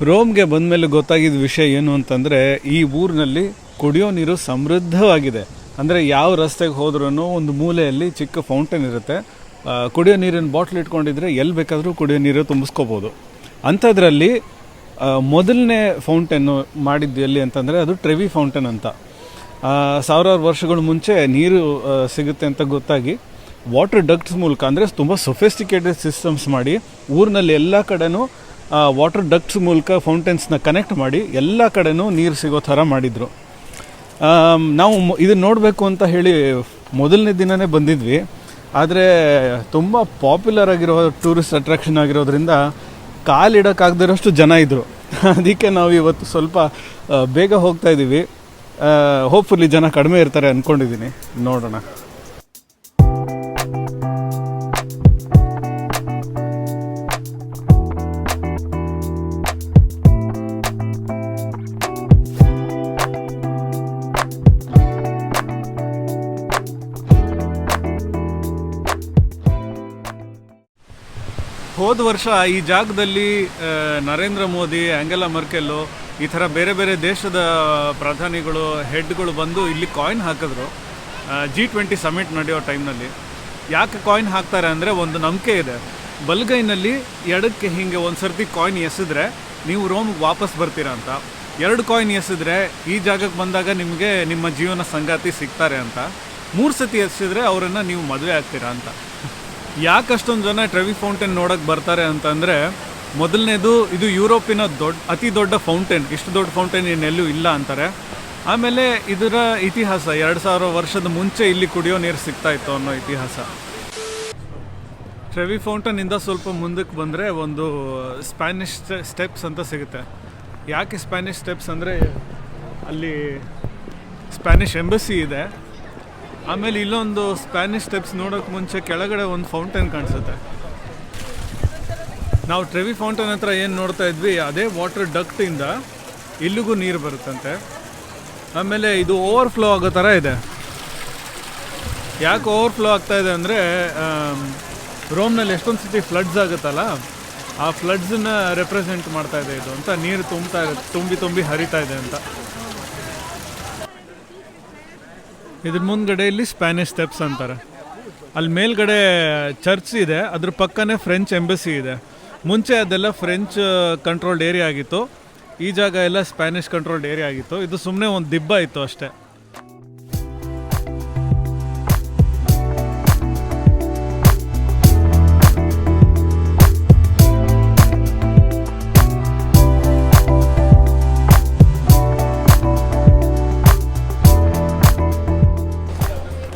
ರೋಮ್ಗೆ ಬಂದಮೇಲೆ ಗೊತ್ತಾಗಿದ್ದ ವಿಷಯ ಏನು ಅಂತಂದರೆ, ಈ ಊರಿನಲ್ಲಿ ಕುಡಿಯೋ ನೀರು ಸಮೃದ್ಧವಾಗಿದೆ. ಅಂದರೆ ಯಾವ ರಸ್ತೆಗೆ ಹೋದ್ರೂ ಒಂದು ಮೂಲೆಯಲ್ಲಿ ಚಿಕ್ಕ ಫೌಂಟೇನ್ ಇರುತ್ತೆ. ಕುಡಿಯೋ ನೀರಿನ ಬಾಟ್ಲ್ ಇಟ್ಕೊಂಡಿದ್ರೆ ಎಲ್ಲಿ ಬೇಕಾದರೂ ಕುಡಿಯೋ ನೀರು ತುಂಬಿಸ್ಕೋಬೋದು. ಅಂಥದ್ರಲ್ಲಿ ಮೊದಲನೇ ಫೌಂಟೇನು ಮಾಡಿದ್ದು ಎಲ್ಲಿ ಅಂತಂದರೆ ಅದು ಟ್ರೆವಿ ಫೌಂಟೇನ್ ಅಂತ. ಸಾವಿರಾರು ವರ್ಷಗಳ ಮುಂಚೆ ನೀರು ಸಿಗುತ್ತೆ ಅಂತ ಗೊತ್ತಾಗಿ ವಾಟರ್ ಡಕ್ಟ್ಸ್ ಮೂಲಕ, ಅಂದರೆ ತುಂಬ ಸೊಫಿಸ್ಟಿಕೇಟೆಡ್ ಸಿಸ್ಟಮ್ಸ್ ಮಾಡಿ ಊರಿನಲ್ಲಿ ಎಲ್ಲ ಕಡೆನೂ ವಾಟರ್ ಡಕ್ಟ್ಸ್ ಮೂಲಕ ಫೌಂಟೇನ್ಸ್ನ ಕನೆಕ್ಟ್ ಮಾಡಿ ಎಲ್ಲ ಕಡೆನೂ ನೀರು ಸಿಗೋ ಥರ ಮಾಡಿದರು. ನಾವು ಇದನ್ನು ನೋಡಬೇಕು ಅಂತ ಹೇಳಿ ಮೊದಲನೇ ದಿನವೇ ಬಂದಿದ್ವಿ. ಆದರೆ ತುಂಬ ಪಾಪ್ಯುಲರ್ ಆಗಿರೋ ಟೂರಿಸ್ಟ್ ಅಟ್ರಾಕ್ಷನ್ ಆಗಿರೋದ್ರಿಂದ ಕಾಲಿಡೋಕ್ಕಾಗದಿರೋಷ್ಟು ಜನ ಇದ್ದರು. ಅದಕ್ಕೆ ನಾವು ಇವತ್ತು ಸ್ವಲ್ಪ ಬೇಗ ಹೋಗ್ತಾ ಇದ್ದೀವಿ. ಹೋಪ್ಫುಲಿ ಜನ ಕಡಿಮೆ ಇರ್ತಾರೆ ಅಂದ್ಕೊಂಡಿದ್ದೀನಿ, ನೋಡೋಣ. ಹೋದ ವರ್ಷ ಈ ಜಾಗದಲ್ಲಿ ನರೇಂದ್ರ ಮೋದಿ, ಆಂಗೆಲಾ ಮರ್ಕೆಲ್ಲು, ಈ ಥರ ಬೇರೆ ಬೇರೆ ದೇಶದ ಪ್ರಧಾನಿಗಳು, ಹೆಡ್ಗಳು ಬಂದು ಇಲ್ಲಿ ಕಾಯಿನ್ ಹಾಕಿದ್ರು G20 ಸಮಿಟ್ ನಡೆಯೋ ಟೈಮ್ನಲ್ಲಿ. ಯಾಕೆ ಕಾಯಿನ್ ಹಾಕ್ತಾರೆ ಅಂದರೆ ಒಂದು ನಂಬಿಕೆ ಇದೆ. ಬಲಗೈನಲ್ಲಿ ಎಡಕ್ಕೆ ಹೀಗೆ ಒಂದು ಸರ್ತಿ ಕಾಯಿನ್ ಎಸೆದ್ರೆ ನೀವು ರೋಮ್ಗೆ ವಾಪಸ್ ಬರ್ತೀರಾ ಅಂತ. 2 ಕಾಯಿನ್ ಎಸೆದ್ರೆ ಈ ಜಾಗಕ್ಕೆ ಬಂದಾಗ ನಿಮಗೆ ನಿಮ್ಮ ಜೀವನ ಸಂಗಾತಿ ಸಿಗ್ತಾರೆ ಅಂತ. 3 ಸತಿ ಎಸೆದ್ರೆ ಅವರನ್ನು ನೀವು ಮದುವೆ ಆಗ್ತೀರಾ ಅಂತ. ಯಾಕೆ ಅಷ್ಟೊಂದು ಜನ ಟ್ರೆವಿ ಫೌಂಟೇನ್ ನೋಡೋಕ್ಕೆ ಬರ್ತಾರೆ ಅಂತಂದರೆ, ಮೊದಲನೇದು ಇದು ಯುರೋಪಿನ ಅತಿ ದೊಡ್ಡ ಫೌಂಟೇನ್. ಇಷ್ಟು ದೊಡ್ಡ ಫೌಂಟೇನ್ ಇನ್ನೆಲ್ಲೂ ಇಲ್ಲ ಅಂತಾರೆ. ಆಮೇಲೆ ಇದರ ಇತಿಹಾಸ 2000 ವರ್ಷದ ಮುಂಚೆ ಇಲ್ಲಿ ಕುಡಿಯೋ ನೀರು ಸಿಗ್ತಾ ಇತ್ತು ಅನ್ನೋ ಇತಿಹಾಸ. ಟ್ರೆವಿ ಫೌಂಟೇನಿಂದ ಸ್ವಲ್ಪ ಮುಂದಕ್ಕೆ ಬಂದರೆ ಒಂದು ಸ್ಪ್ಯಾನಿಷ್ ಸ್ಟೆಪ್ಸ್ ಅಂತ ಸಿಗುತ್ತೆ. ಯಾಕೆ ಸ್ಪ್ಯಾನಿಷ್ ಸ್ಟೆಪ್ಸ್ ಅಂದರೆ ಅಲ್ಲಿ ಸ್ಪ್ಯಾನಿಷ್ ಎಂಬಸಿ ಇದೆ. ಆಮೇಲೆ ಇಲ್ಲೊಂದು ಸ್ಪ್ಯಾನಿಷ್ ಸ್ಟೆಪ್ಸ್ ನೋಡೋಕ್ಕೆ ಮುಂಚೆ ಕೆಳಗಡೆ ಒಂದು ಫೌಂಟೇನ್ ಕಾಣಿಸುತ್ತೆ. ನಾವು ಟ್ರೆವಿ ಫೌಂಟೇನ್ ಹತ್ರ ಏನು ನೋಡ್ತಾ ಇದ್ವಿ, ಅದೇ ವಾಟರ್ ಡಕ್ಟಿಂದ ಇಲ್ಲಿಗೂ ನೀರು ಬರುತ್ತಂತೆ. ಆಮೇಲೆ ಇದು ಓವರ್ಫ್ಲೋ ಆಗೋ ಥರ ಇದೆ. ಯಾಕೆ ಓವರ್ಫ್ಲೋ ಆಗ್ತಾ ಇದೆ ಅಂದರೆ, ರೋಮ್ನಲ್ಲಿ ಎಷ್ಟೊಂದು ಸತಿ ಫ್ಲಡ್ಸ್ ಆಗುತ್ತಲ್ಲ, ಆ ಫ್ಲಡ್ಸನ್ನ ರೆಪ್ರೆಸೆಂಟ್ ಮಾಡ್ತಾ ಇದೆ ಇದು ಅಂತ. ನೀರು ತುಂಬಿ ಹರಿತಾ ಇದೆ ಅಂತ. ಇದ್ರ ಮುಂದ್ಗಡೆ ಇಲ್ಲಿ ಸ್ಪ್ಯಾನಿಷ್ ಸ್ಟೆಪ್ಸ್ ಅಂತಾರೆ. ಅಲ್ಲಿ ಮೇಲ್ಗಡೆ ಚರ್ಚ್ ಇದೆ, ಅದ್ರ ಪಕ್ಕನೇ ಫ್ರೆಂಚ್ ಎಂಬಸಿ ಇದೆ. ಮುಂಚೆ ಅದೆಲ್ಲ ಫ್ರೆಂಚ್ ಕಂಟ್ರೋಲ್ಡ್ ಏರಿಯಾ ಆಗಿತ್ತು. ಈ ಜಾಗ ಎಲ್ಲ ಸ್ಪ್ಯಾನಿಷ್ ಕಂಟ್ರೋಲ್ಡ್ ಏರಿಯಾ ಆಗಿತ್ತು. ಇದು ಸುಮ್ಮನೆ ಒಂದು ದಿಬ್ಬ ಇತ್ತು ಅಷ್ಟೇ.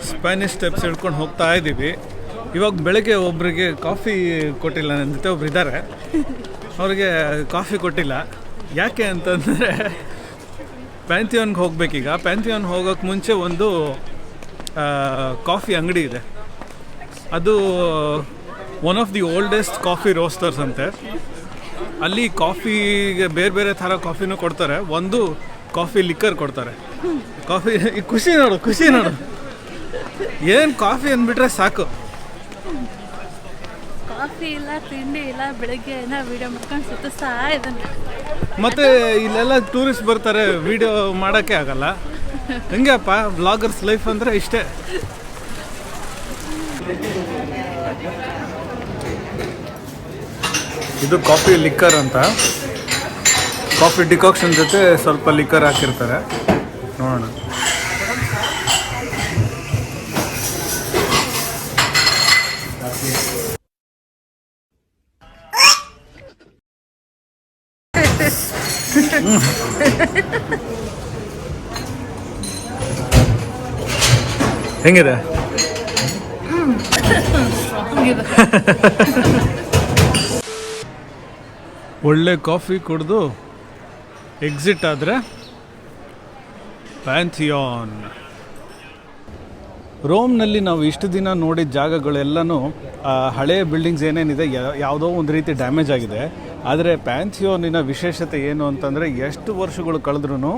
ಸ್ಪ್ಯಾನಿಷ್ ಸ್ಟೆಪ್ಸ್ ಹಿಡ್ಕೊಂಡು ಹೋಗ್ತಾ ಇದ್ದೀವಿ. ಇವಾಗ ಬೆಳಗ್ಗೆ ಒಬ್ಬರಿಗೆ ಕಾಫಿ ಕೊಟ್ಟಿಲ್ಲ, ನನ್ನ ಜೊತೆ ಒಬ್ರು ಇದ್ದಾರೆ, ಅವ್ರಿಗೆ ಕಾಫಿ ಕೊಟ್ಟಿಲ್ಲ. ಯಾಕೆ ಅಂತಂದರೆ ಪ್ಯಾಂಥಿಯಾನ್ಗೆ ಹೋಗ್ಬೇಕೀಗ. ಪ್ಯಾಂಥಿಯಾನ್ ಹೋಗೋಕ್ಕೆ ಮುಂಚೆ ಒಂದು ಕಾಫಿ ಅಂಗಡಿ ಇದೆ. ಅದು one of the oldest coffee roasters ಅಂತೆ. ಅಲ್ಲಿ ಕಾಫಿಗೆ ಬೇರೆ ಬೇರೆ ಥರ ಕಾಫಿನೂ ಕೊಡ್ತಾರೆ. ಒಂದು ಕಾಫಿ ಲಿಕ್ಕರ್ ಕೊಡ್ತಾರೆ. ಕಾಫಿ ಖುಷಿ ನೋಡು ಏನು ಕಾಫಿ ಅಂದ್ಬಿಟ್ರೆ ಸಾಕು. ಕಾಫಿ ಇಲ್ಲ, ತಿಂಡಿ ಇಲ್ಲ, ಬೆಳಗ್ಗೆ ಏನೋ ವಿಡಿಯೋ ಮಾಡ್ಕೊಂಡು ಸುತ್ತಿಸ್ತಾ ಇದ್ದಾನೆ. ಮತ್ತೆ ಇಲ್ಲೆಲ್ಲ ಟೂರಿಸ್ಟ್ ಬರ್ತಾರೆ, ವಿಡಿಯೋ ಮಾಡೋಕ್ಕೆ ಆಗಲ್ಲ. ಹೆಂಗಪ್ಪ ವ್ಲಾಗರ್ಸ್ ಲೈಫ್ ಅಂದರೆ ಇಷ್ಟೇ. ಇದು ಕಾಫಿ ಲಿಕ್ಕರ್ ಅಂತ. ಕಾಫಿ ಡಿಕಾಕ್ಷನ್ ಜೊತೆ ಸ್ವಲ್ಪ ಲಿಕ್ಕರ್ ಹಾಕಿರ್ತಾರೆ. ನೋಡೋಣ. ಹೆಂಗಿದೆ? ಒಳ್ಳೆ ಕಾಫಿ ಕುಡಿದು ಎಕ್ಸಿಟ್ ಆದರೆ ಪ್ಯಾಂಥಿಯಾನ್. ರೋಮ್ನಲ್ಲಿ ನಾವು ಇಷ್ಟು ದಿನ ನೋಡಿದ ಜಾಗಗಳೆಲ್ಲನೂ ಹಳೆಯ ಬಿಲ್ಡಿಂಗ್ಸ್ ಏನೇನಿದೆ ಯಾವುದೋ ಒಂದು ರೀತಿ ಡ್ಯಾಮೇಜ್ ಆಗಿದೆ. ಆದರೆ ಪ್ಯಾಂಥಿಯಾನಿನ ವಿಶೇಷತೆ ಏನು ಅಂತಂದರೆ, ಎಷ್ಟು ವರ್ಷಗಳು ಕಳೆದ್ರೂ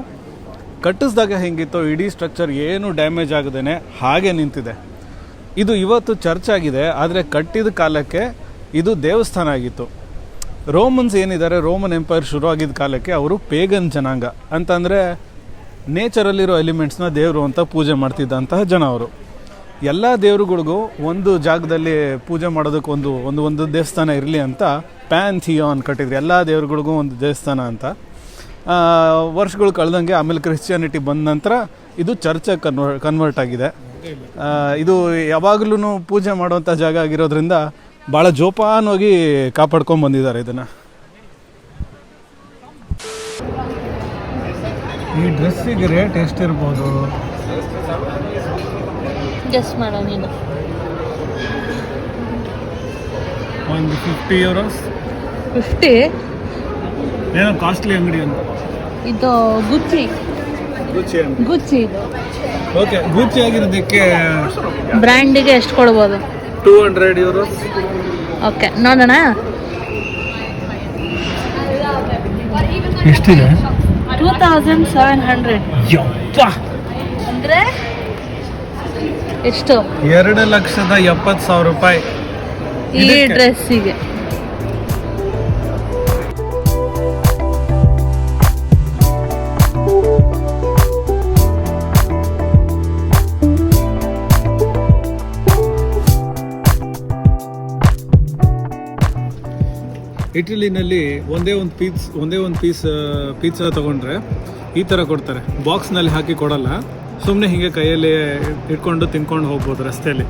ಕಟ್ಟಿಸಿದಾಗ ಹೆಂಗಿತ್ತೋ ಇಡೀ ಸ್ಟ್ರಕ್ಚರ್ ಏನು ಡ್ಯಾಮೇಜ್ ಆಗದೇನೆ ಹಾಗೆ ನಿಂತಿದೆ. ಇದು ಇವತ್ತು ಚರ್ಚ್ ಆಗಿದೆ, ಆದರೆ ಕಟ್ಟಿದ ಕಾಲಕ್ಕೆ ಇದು ದೇವಸ್ಥಾನ ಆಗಿತ್ತು. ರೋಮನ್ಸ್ ಏನಿದ್ದಾರೆ, ರೋಮನ್ ಎಂಪೈರ್ ಶುರು ಆಗಿದ್ದ ಕಾಲಕ್ಕೆ ಅವರು ಪೇಗನ್ ಜನಾಂಗ ಅಂತಂದರೆ ನೇಚರಲ್ಲಿರೋ ಎಲಿಮೆಂಟ್ಸ್ನ ದೇವರು ಅಂತ ಪೂಜೆ ಮಾಡ್ತಿದ್ದಂತಹ ಜನ ಅವರು. ಎಲ್ಲ ದೇವರುಗಳಿಗೂ ಒಂದು ಜಾಗದಲ್ಲಿ ಪೂಜೆ ಮಾಡೋದಕ್ಕೆ ಒಂದು ದೇವಸ್ಥಾನ ಇರಲಿ ಅಂತ ಪ್ಯಾನ್ಥಿಯಾನ್ ಕಟ್ಟಿದ್ರು, ಎಲ್ಲ ದೇವರುಗಳಿಗೂ ಒಂದು ದೇವಸ್ಥಾನ ಅಂತ. ವರ್ಷಗಳು ಕಳೆದಂಗೆ ಆಮೇಲೆ ಕ್ರಿಶ್ಚಿಯಾನಿಟಿ ಬಂದ ನಂತರ ಇದು ಚರ್ಚಾಗಿ ಕನ್ವರ್ಟ್ ಆಗಿದೆ. ಇದು ಯಾವಾಗಲೂ ಪೂಜೆ ಮಾಡುವಂಥ ಜಾಗ ಆಗಿರೋದ್ರಿಂದ ಭಾಳ ಜೋಪಾನವಾಗಿ ಕಾಪಾಡ್ಕೊಂಡು ಬಂದಿದ್ದಾರೆ ಇದನ್ನು. ಈ ಡ್ರೆಸ್ಸಿಗೆ ರೇಟ್ ಎಷ್ಟಿರ್ಬೋದು? ಗೆಸ್ ಮಾಡೋ ನೀನು. ಒಂದು 50 euros. 50? ಏನೋ ಕಾಸ್ಟ್ಲಿ ಅಂಗಡಿ ಅಂತ. ಇದು ಗುಚ್ಚಿ ಇದು. ಓಕೆ, ಗುಚ್ಚಿ ಆಗಿರೋದಕ್ಕೆ ಬ್ರ್ಯಾಂಡಿಗೆ ಎಷ್ಟು ಕೊಡ್ಬೋದು? 200 euros. ಓಕೆ, ನೋಡೋಣ. ಎಷ್ಟಿದೆ? 2700. ಅಂದರೆ ಎಷ್ಟು? 2,70,000 ರೂಪಾಯಿ ಈ ಡ್ರೆಸ್ಸಿಗೆ. ಇಟಲಿನಲ್ಲಿ ಒಂದೇ ಒಂದು ಪೀಸ್ ಪಿಜ್ಜಾ ತೊಗೊಂಡ್ರೆ ಈ ಥರ ಕೊಡ್ತಾರೆ, ಬಾಕ್ಸ್ನಲ್ಲಿ ಹಾಕಿ ಕೊಡಲ್ಲ. ಸುಮ್ಮನೆ ಹೀಗೆ ಕೈಯಲ್ಲಿ ಇಟ್ಕೊಂಡು ತಿನ್ಕೊಂಡು ಹೋಗ್ಬೋದು ರಸ್ತೆಯಲ್ಲಿ.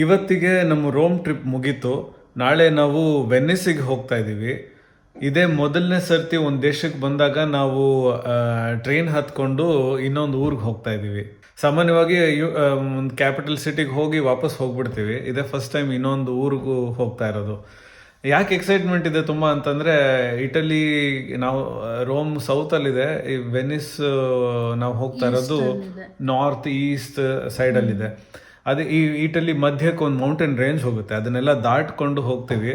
ಇವತ್ತಿಗೆ ನಮ್ಮ ರೋಮ್ ಟ್ರಿಪ್ ಮುಗೀತು. ನಾಳೆ ನಾವು ವೆನ್ನಿಸಿಗೆ ಹೋಗ್ತಾ ಇದ್ದೀವಿ. ಇದೇ ಮೊದಲನೇ ಸರ್ತಿ ಒಂದು ದೇಶಕ್ಕೆ ಬಂದಾಗ ನಾವು ಟ್ರೈನ್ ಹತ್ಕೊಂಡು ಇನ್ನೊಂದು ಊರಿಗೆ ಹೋಗ್ತಾ ಇದ್ದೀವಿ. ಸಾಮಾನ್ಯವಾಗಿ ಒಂದು ಕ್ಯಾಪಿಟಲ್ ಸಿಟಿಗೆ ಹೋಗಿ ವಾಪಸ್ ಹೋಗ್ಬಿಡ್ತೀವಿ. ಇದೇ ಫಸ್ಟ್ ಟೈಮ್ ಇನ್ನೊಂದು ಊರಿಗೂ ಹೋಗ್ತಾ ಇರೋದು. ಯಾಕೆ ಎಕ್ಸೈಟ್ಮೆಂಟ್ ಇದೆ ತುಂಬ ಅಂತಂದರೆ, ಇಟಲಿ ನಾವು ರೋಮ್ ಸೌತಲ್ಲಿದೆ, ಈ ವೆನಿಸ್ ನಾವು ಹೋಗ್ತಾ ಇರೋದು ನಾರ್ತ್ ಈಸ್ಟ್ ಸೈಡಲ್ಲಿದೆ. ಅದೇ ಈ ಇಟಲಿ ಮಧ್ಯಕ್ಕೆ ಒಂದು ಮೌಂಟೇನ್ ರೇಂಜ್ ಹೋಗುತ್ತೆ, ಅದನ್ನೆಲ್ಲ ದಾಟ್ಕೊಂಡು ಹೋಗ್ತೀವಿ.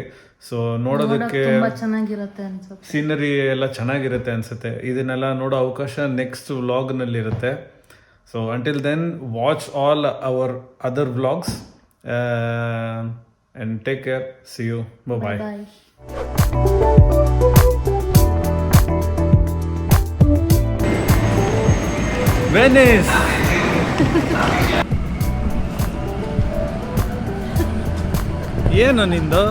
ಸೊ ನೋಡೋದಕ್ಕೆ ಚೆನ್ನಾಗಿರುತ್ತೆ ಅನ್ಸುತ್ತೆ, ಸೀನರಿ ಎಲ್ಲ ಚೆನ್ನಾಗಿರುತ್ತೆ ಅನ್ಸುತ್ತೆ. ಇದನ್ನೆಲ್ಲ ನೋಡೋ ಅವಕಾಶ ನೆಕ್ಸ್ಟ್ ವ್ಲಾಗ್ನಲ್ಲಿ ಇರುತ್ತೆ. So until then watch all our other vlogs and take care. See you. Bye. Venice. ಏನು ನಿಂದು?